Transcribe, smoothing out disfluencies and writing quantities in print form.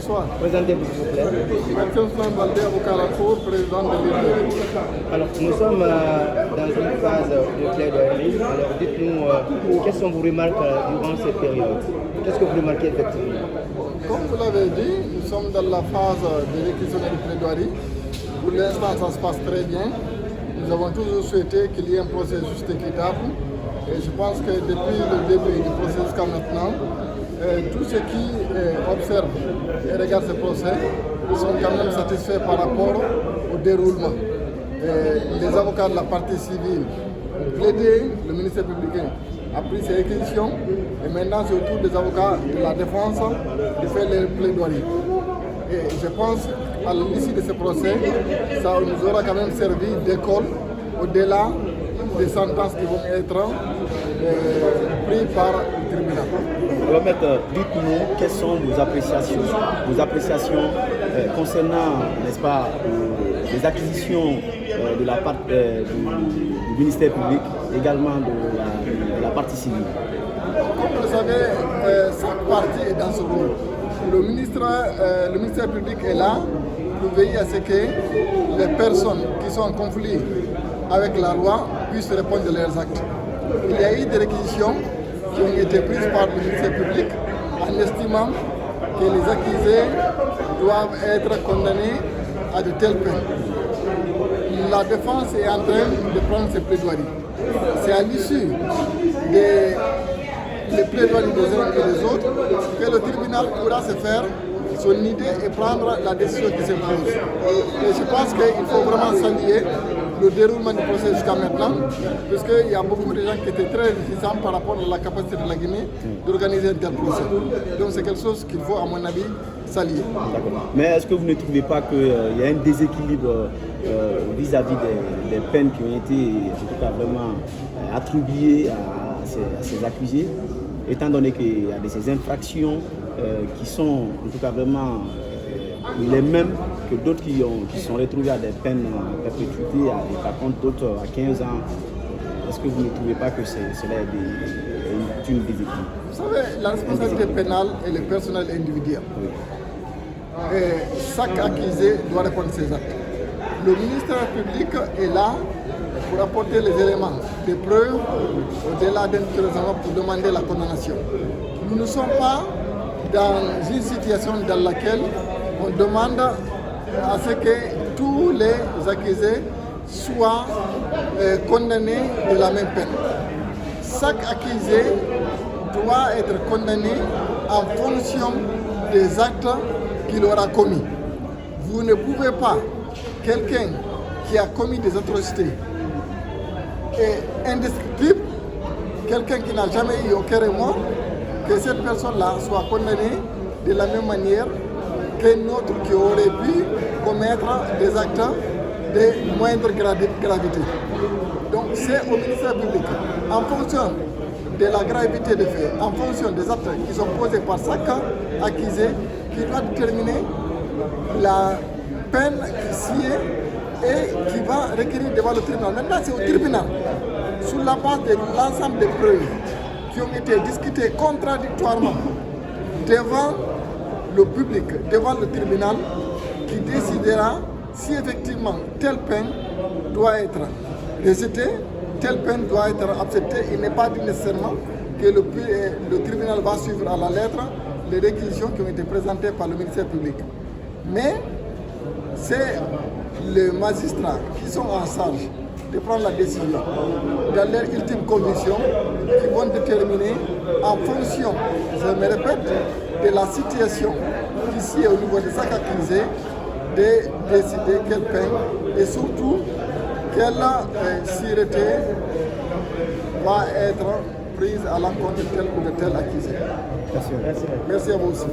bonsoir. Présentez-vous s'il vous plaît. Maxime Baldé, avocat à la Cour, président de l'INE. Alors, nous sommes dans une phase de plaidoirie. Alors, dites-nous, quelles sont vos remarques durant cette période? Qu'est-ce que vous remarquez effectivement? Comme vous l'avez dit, nous sommes dans la phase de réquisition de plaidoirie. Pour l'instant, ça se passe très bien. Nous avons toujours souhaité qu'il y ait un procès juste et équitable. Et je pense que depuis le début du procès jusqu'à maintenant, tous ceux qui observent et regardent ce procès sont quand même satisfaits par rapport au déroulement. Les avocats de la partie civile ont plaidé, le ministère public a pris ses réquisitions et maintenant c'est au tour des avocats de la défense de faire les plaidoiries. Et je pense qu'à l'issue de ce procès, ça nous aura quand même servi d'école au-delà des sentences qui vont être prises par le tribunal. Alors maître, dites-nous quelles sont vos appréciations concernant, n'est-ce pas, les acquisitions de la part du ministère public, également de la partie civile. Comme vous savez, chaque partie est dans ce rôle. Le ministère public est là pour veiller à ce que les personnes qui sont en conflit avec la loi puissent répondre de leurs actes. Il y a eu des réquisitions qui ont été prises par le ministère public en estimant que les accusés doivent être condamnés à de telles peines. La défense est en train de prendre ses plaidoiries. C'est à l'issue des plaidoiries des uns et des autres que le tribunal pourra se faire son idée et prendre la décision qui s'impose. Et je pense qu'il faut vraiment saluer le déroulement du procès jusqu'à maintenant, puisqu'il y a beaucoup de gens qui étaient très réticents par rapport à la capacité de la Guinée d'organiser un tel procès. Donc c'est quelque chose qu'il faut, à mon avis, saluer. Mais est-ce que vous ne trouvez pas qu'il y a un déséquilibre vis-à-vis des peines qui ont été, en tout cas, vraiment attribuées à ces accusés, étant donné qu'il y a ces infractions qui sont, en tout cas, vraiment les mêmes que d'autres qui sont retrouvés à des peines perpétuité, et par contre d'autres à 15 ans. Est-ce que vous ne trouvez pas que cela est une déséquilibre? Vous savez, la responsabilité pénale est le personnel individuel. Oui. Et chaque accusé doit répondre à ses actes. Le ministère public est là pour apporter les éléments de preuve au-delà d'un raisonnable pour demander la condamnation. Nous ne sommes pas dans une situation dans laquelle on demande à ce que tous les accusés soient condamnés de la même peine. Chaque accusé doit être condamné en fonction des actes qu'il aura commis. Vous ne pouvez pas, quelqu'un qui a commis des atrocités est indescriptible, quelqu'un qui n'a jamais eu aucun remords, que cette personne-là soit condamnée de la même manière qu'un autre qui aurait pu commettre des actes de moindre gravité. Donc c'est au ministère public, en fonction de la gravité des faits, en fonction des actes qui sont posés par chaque accusé, qui doit déterminer la peine qui s'y est et qui va requérir devant le tribunal. Maintenant, c'est au tribunal, sur la base de l'ensemble des preuves qui ont été discutées contradictoirement devant le public, devant le tribunal, qui décidera si effectivement telle peine doit être rejetée, telle peine doit être acceptée. Il n'est pas dit nécessairement que le tribunal va suivre à la lettre les réquisitions qui ont été présentées par le ministère public. Mais c'est les magistrats qui sont en charge de prendre la décision dans leur ultime condition qui vont déterminer en fonction, je me répète, de la situation ici au niveau de chaque accusé, de décider quelle peine et surtout quelle sûreté va être prise à l'encontre de tel ou de tel accusé. Merci. Merci à vous aussi.